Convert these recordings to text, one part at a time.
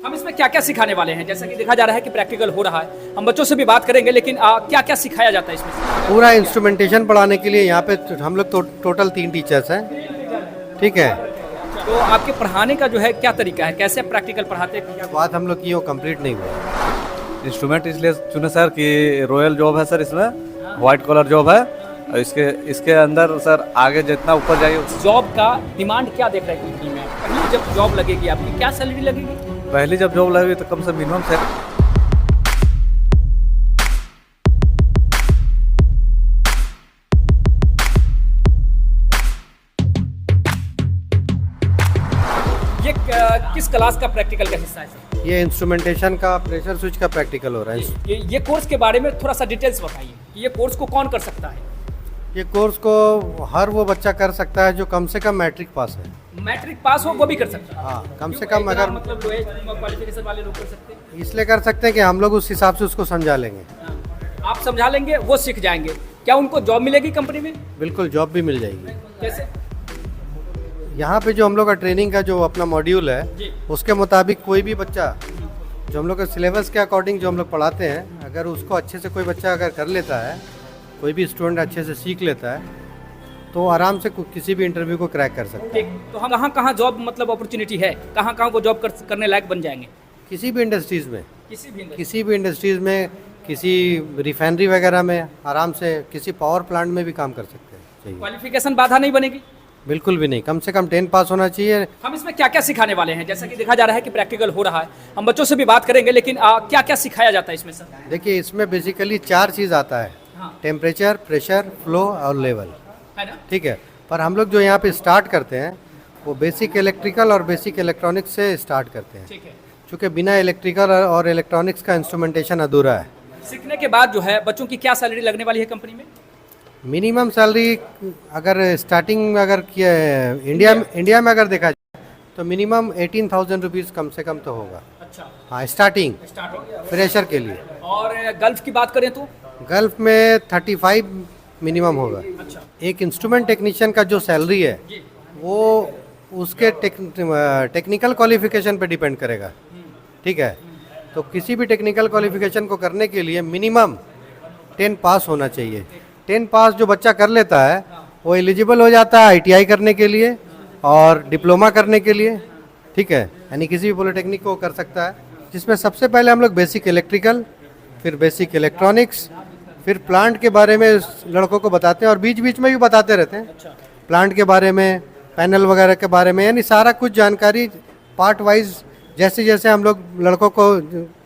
हम इसमें क्या क्या सिखाने वाले हैं? जैसा कि देखा जा रहा है कि प्रैक्टिकल हो रहा है, हम बच्चों से भी बात करेंगे, लेकिन क्या क्या सिखाया जाता है इसमें से? पूरा इंस्ट्रूमेंटेशन पढ़ाने के लिए यहाँ पे हम लोग टोटल 3 टीचर्स हैं। ठीक है। तो आपके पढ़ाने का जो है क्या तरीका है, कैसे प्रैक्टिकल पढ़ाते हैं? क्या बात हम लोग की वो कंप्लीट नहीं हुआ। इंस्ट्रूमेंट इसलिए चुने सर कि रॉयल जॉब है सर, इसमें वाइट कॉलर जॉब है और इसके अंदर सर आगे जितना ऊपर जाइए। जॉब का डिमांड क्या देख रहे हैं कंपनी में? पहली जब जॉब लगेगी आपकी, क्या सैलरी लगेगी? पहली जब जॉब लगी तो कम से मिनिमम सर ये किस क्लास का प्रैक्टिकल का हिस्सा है सर? ये इंस्ट्रूमेंटेशन का प्रेशर स्विच का प्रैक्टिकल हो रहा है। ये कोर्स के बारे में थोड़ा सा डिटेल्स बताइए कि ये कोर्स को कौन कर सकता है? ये कोर्स को हर वो बच्चा कर सकता है जो कम से कम मैट्रिक पास है। मैट्रिक पास हो वो भी कर सकता है? हाँ, कम से क्यों? कम इतना अगर मतलब लोए क्वालिफिकेशन वाले लोग कर सकते हैं? इसलिए कर सकते हैं कि हम लोग उस हिसाब से उसको समझा लेंगे। आप समझा लेंगे, वो सीख जाएंगे। क्या उनको जॉब मिलेगी कंपनी में? बिल्कुल जॉब भी मिल जाएगी। कैसे? यहाँ पे जो हम लोग का ट्रेनिंग का जो अपना मॉड्यूल जी। है उसके मुताबिक कोई भी बच्चा जो हम लोग के सिलेबस के अकॉर्डिंग जो हम लोग पढ़ाते हैं, अगर उसको अच्छे से कोई बच्चा अगर कर लेता है, कोई भी स्टूडेंट अच्छे से सीख लेता है, तो आराम से किसी भी इंटरव्यू को क्रैक कर सकता है। ठीक, तो हम कहाँ कहाँ जॉब मतलब अपॉर्चुनिटी है, कहाँ कहाँ वो जॉब करने लायक बन जाएंगे? किसी भी इंडस्ट्रीज़ में, किसी भी किसी भी इंडस्ट्रीज़ में, किसी रिफाइनरी वगैरह में आराम से, किसी पावर प्लांट में भी काम कर सकते हैं। चाहिए क्वालिफिकेशन बाधा नहीं बनेगी? बिल्कुल भी नहीं, कम से कम 10 पास होना चाहिए। हम इसमें क्या क्या सिखाने वाले हैं? जैसा कि देखा जा रहा है कि प्रैक्टिकल हो रहा है, हम बच्चों से भी बात करेंगे, लेकिन क्या क्या सिखाया जाता है इसमें सर? देखिए, इसमें बेसिकली 4 चीज़ आता है। हाँ। टेम्परेचर, प्रेशर, फ्लो और लेवल। है ना? ठीक है। पर हम लोग जो यहाँ पे स्टार्ट करते हैं वो बेसिक इलेक्ट्रिकल और बेसिक इलेक्ट्रॉनिक्स से स्टार्ट करते हैं, ठीक है। क्योंकि बिना इलेक्ट्रिकल और इलेक्ट्रॉनिक्स का इंस्ट्रूमेंटेशन अधूरा है। सीखने के बाद जो है बच्चों की क्या सैलरी लगने वाली है कंपनी में? मिनिमम सैलरी अगर स्टार्टिंग अगर इंडिया में अगर देखा जाए तो मिनिमम 18,000 रुपीज़ कम से कम तो होगा। अच्छा, हाँ, स्टार्टिंग स्टार्टिंग। फ्रेशर के लिए। और गल्फ की बात करें तो? गल्फ में 35 मिनिमम होगा। अच्छा एक इंस्ट्रूमेंट टेक्नीशियन का जो सैलरी है जी। वो उसके टेक्निकल क्वालिफिकेशन पे डिपेंड करेगा। ठीक है। तो किसी भी टेक्निकल क्वालिफिकेशन को करने के लिए मिनिमम 10 पास होना चाहिए। 10 पास जो बच्चा कर लेता है वो एलिजिबल हो जाता है ITI करने के लिए और डिप्लोमा करने के लिए। ठीक है, यानी किसी भी पॉलिटेक्निक को कर सकता है, जिसमें सबसे पहले हम लोग बेसिक इलेक्ट्रिकल, फिर बेसिक इलेक्ट्रॉनिक्स, फिर प्लांट के बारे में लड़कों को बताते हैं और बीच बीच में भी बताते रहते हैं। अच्छा, प्लांट के बारे में, पैनल वगैरह के बारे में, यानी सारा कुछ जानकारी पार्ट वाइज जैसे जैसे हम लोग लड़कों को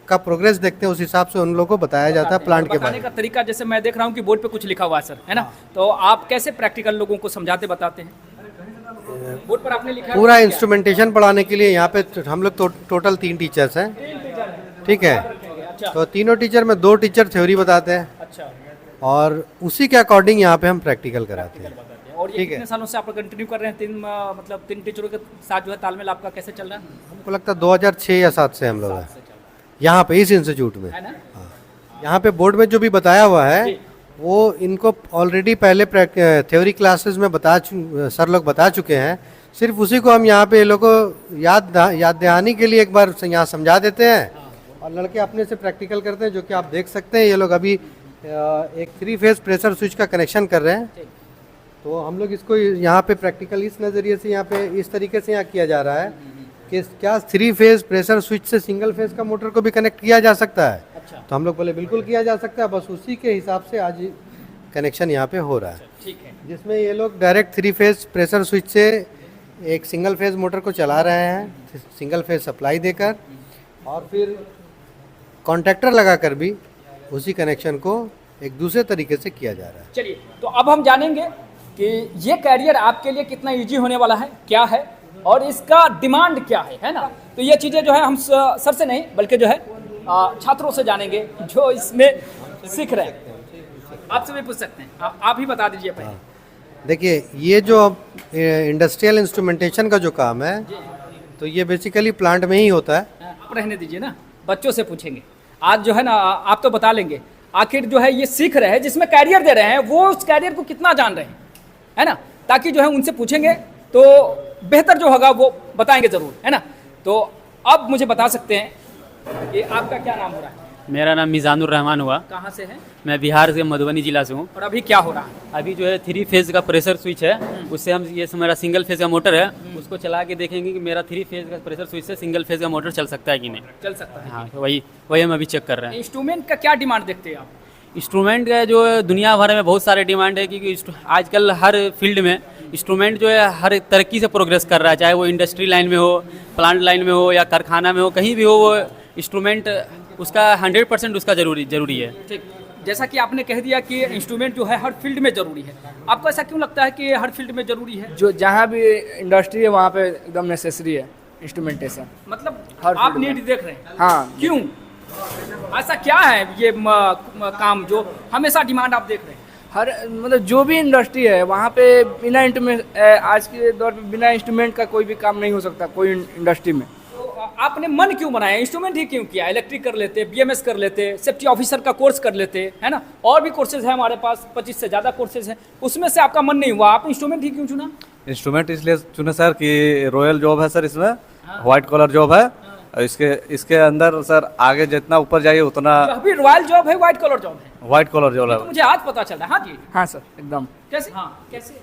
का प्रोग्रेस देखते हैं उस हिसाब से उन लोगों को बताया जाता है प्लांट के बारे बताने में। का तरीका, जैसे मैं देख रहा हूँ कि बोर्ड पे कुछ लिखा हुआ है सर, है ना? तो आप कैसे प्रैक्टिकल लोगों को समझाते बताते हैं? बोर्ड पर आपने लिखा है पूरा क्या? इंस्ट्रूमेंटेशन पढ़ाने के लिए यहाँ पे हम लोग टोटल 3 टीचर्स हैं। ठीक है। अच्छा तो तीनों टीचर में 2 टीचर थ्योरी बताते हैं अच्छा। और उसी के अकॉर्डिंग यहाँ पे हम प्रैक्टिकल कराते हैं। और ये ठीक है। कितने सालों से आप कंटिन्यू कर रहे हैं? मतलब 3 टीचरों के साथ जो है तालमेल आपका कैसे चल रहा है? हमको लगता है 2006 या 7 से हम लोग हैं यहाँ पे इस इंस्टीट्यूट में। है ना? यहाँ पे बोर्ड में जो भी बताया हुआ है जी। वो इनको ऑलरेडी पहले थ्योरी क्लासेस में सर लोग बता चुके हैं। सिर्फ उसी को हम यहाँ पे ये लोग को याद दहानी के लिए एक बार यहाँ समझा देते हैं और लड़के अपने से प्रैक्टिकल करते हैं, जो कि आप देख सकते हैं। ये लोग अभी एक 3 फेज प्रेशर स्विच का कनेक्शन कर रहे हैं। तो हम लोग इसको यहाँ पे प्रैक्टिकल इस नज़रिए से यहाँ पे इस तरीके से यहाँ किया जा रहा है कि क्या 3 फेज प्रेशर स्विच से सिंगल फेज का मोटर को भी कनेक्ट किया जा सकता है? अच्छा, तो हम लोग बोले बिल्कुल किया जा सकता है। बस उसी के हिसाब से आज कनेक्शन यहाँ पे हो रहा है, ठीक है। जिसमें ये लोग डायरेक्ट 3 फेज प्रेशर स्विच से एक सिंगल फेज मोटर को चला रहे हैं, सिंगल फेज सप्लाई देकर, और फिर कॉन्ट्रैक्टर लगाकर भी उसी कनेक्शन को एक दूसरे तरीके से किया जा रहा है। चलिए, तो अब हम जानेंगे कि ये कैरियर आपके लिए कितना इजी होने वाला है, क्या है और इसका डिमांड क्या है ना? तो ये चीज़ें जो है हम सर से नहीं बल्कि जो है छात्रों से जानेंगे जो इसमें सीख रहे हैं। आपसे भी पूछ सकते हैं, आप ही बता दीजिए पहले। देखिए, ये जो इंडस्ट्रियल इंस्ट्रूमेंटेशन का जो काम है तो ये बेसिकली प्लांट में ही होता है। आप रहने दीजिए ना, बच्चों से पूछेंगे। आज जो है ना आप तो बता लेंगे, आखिर जो है ये सीख रहे हैं, जिसमें कैरियर दे रहे हैं, वो उस कैरियर को कितना जान रहे हैं, है ना? ताकि जो है उनसे पूछेंगे तो बेहतर जो होगा वो बताएंगे ज़रूर, है ना? तो अब मुझे बता सकते हैं कि आपका क्या नाम हो रहा है? मेरा नाम मिजानुर रहमान हुआ। कहाँ से है? मैं बिहार से मधुबनी जिला से हूँ। और अभी क्या हो रहा है? अभी जो है 3 फेज़ का प्रेशर स्विच है, उससे हम ये मेरा सिंगल फेज़ का मोटर है, उसको चला के देखेंगे कि मेरा 3 फेज़ का प्रेशर स्विच से सिंगल फेज़ का मोटर चल सकता है कि नहीं। चल सकता है। हाँ, तो वही हम अभी चेक कर रहे हैं। इंस्ट्रूमेंट का क्या डिमांड देखते हैं आप? इंस्ट्रूमेंट का जो है दुनिया भर में बहुत सारे डिमांड है, क्योंकि आजकल हर फील्ड में इंस्ट्रूमेंट जो है हर तरक्की से प्रोग्रेस कर रहा है, चाहे वो इंडस्ट्री लाइन में हो, प्लांट लाइन में हो या कारखाना में हो, कहीं भी हो, वो इंस्ट्रूमेंट उसका 100% उसका जरूरी है। ठीक, जैसा कि आपने कह दिया कि इंस्ट्रूमेंट जो है हर फील्ड में जरूरी है, आपको ऐसा क्यों लगता है कि हर फील्ड में जरूरी है? जो जहाँ भी इंडस्ट्री है वहाँ पे एकदम नेसेसरी है इंस्ट्रूमेंटेशन। मतलब हर आप फील्ड में। नीड देख रहे हैं? हाँ, क्यों? ऐसा क्या है ये काम जो हमेशा डिमांड आप देख रहे हैं? हर मतलब जो भी इंडस्ट्री है वहाँ पे बिना इंस्ट्रूमेंट, आज के दौर में बिना इंस्ट्रूमेंट का कोई भी काम नहीं हो सकता कोई इंडस्ट्री में। तो आपने मन क्यों बनाया? इंस्ट्रूमेंट ही क्यों किया? इलेक्ट्रिक कर लेते, बीएमएस कर लेते, सेफ्टी ऑफिसर का कोर्स कर लेते, है ना? और भी कोर्सेज है हमारे पास, 25 से ज़्यादा कोर्सेज हैं, उसमें से आपका मन नहीं हुआ, आप इंस्ट्रूमेंट ही क्यों चुना? इंस्ट्रूमेंट इसलिए चुने सर कि रॉयल जॉब है सर, इसमें वाइट कॉलर जॉब है, और इसके अंदर सर आगे जितना ऊपर जाइए उतना अभी रॉयल जॉब है, व्हाइट कॉलर जॉब है? वाइट कॉलर जॉब तो है। मुझे आज पता चला। हाँ जी, हाँ सर, एकदम। कैसे? हाँ, कैसे?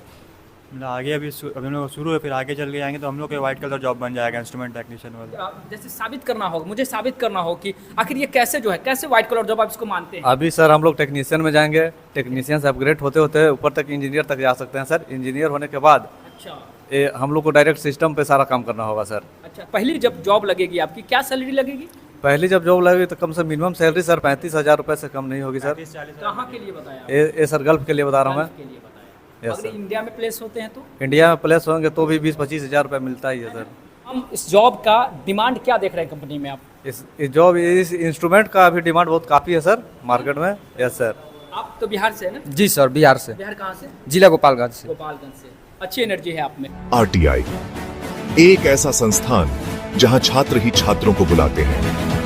मतलब आगे अभी हम लोग शुरू है, फिर आगे चल के आएंगे तो हम लोग के वाइट कलर जॉब बन जाएगा इंस्ट्रूमेंट टेक्नीशियन वाला। जैसे साबित करना होगा, मुझे साबित करना हो कि आखिर ये कैसे जो है, कैसे व्हाइट कलर जॉब आप इसको मानते हैं? अभी सर हम लोग टेक्नीशियन में जाएंगे, टेक्नीशियन से अपग्रेड होते होते ऊपर तक इंजीनियर तक जा सकते हैं सर। इंजीनियर होने के बाद अच्छा हम लोग को डायरेक्ट सिस्टम पे सारा काम करना होगा सर। अच्छा, पहली जब जॉब लगेगी आपकी, क्या सैलरी लगेगी? पहली जब जॉब लगेगी तो कम से मिनिमम सैलरी सर 35,000 रुपये से कम नहीं होगी सर। कहाँ के लिए बताया? ये सर गल्फ के लिए बता रहा हूँ मैं। के लिए बताया। यस अगर सर। इंडिया में प्लेस होते हैं तो इंडिया में प्लेस होंगे तो भी 20-25 हज़ार रुपये मिलता ही है सर। हम इस जॉब का डिमांड क्या देख रहे हैं कंपनी में आप? इस जॉब इस इंस्ट्रूमेंट का अभी डिमांड बहुत काफ़ी है सर मार्केट में। Yes sir. आप तो बिहार से है ना? जी सर, बिहार से, बिहार कहाँ से? जिला गोपालगंज से। गोपालगंज से। अच्छी एनर्जी है आप में। RTI एक ऐसा संस्थान जहां छात्र ही छात्रों को बुलाते हैं।